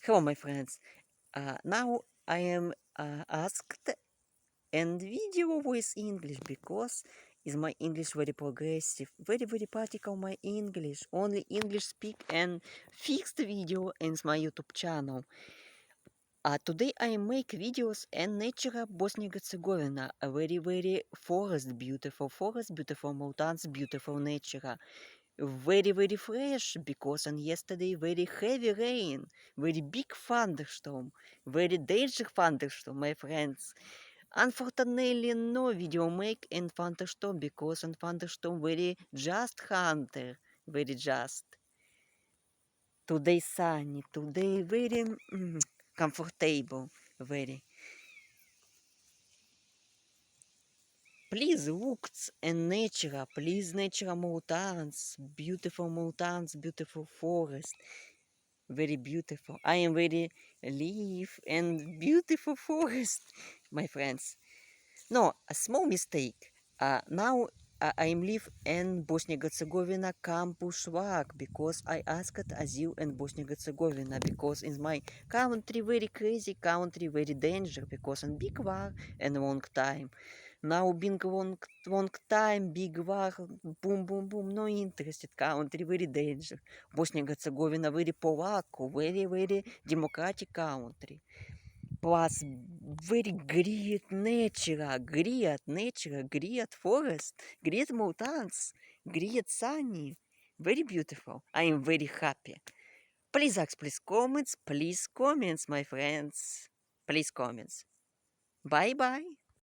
Hello, my friends. Now I am asked and video with English because is my English very progressive, very practical. My English only English speak and fixed video in my YouTube channel. Today I make videos and nature Bosnia and Herzegovina, a very forest, beautiful mountains, beautiful nature. Very fresh because on yesterday very heavy rain, very big thunderstorm, very dangerous thunderstorm, my friends. Unfortunately, no video make in thunderstorm because on thunderstorm very just hunter, very just. Today sunny, today very comfortable, very. Please look in nature, please nature mountains, beautiful forest. Very beautiful. I am very live and beautiful forest, my friends. No, a small mistake. Now I am live in Bosnia and Herzegovina campus work because I asked asylum in Bosnia and Herzegovina because in my country very crazy country, very danger because in big war and long time. Now being long time, big war, boom, no interested country, very danger. Bosnia and Herzegovina very polako, very democratic country. Plus very great forest, great mountains, great sunny, very beautiful. I am very happy. Please ask, please comments, my friends. Please comments. Bye bye.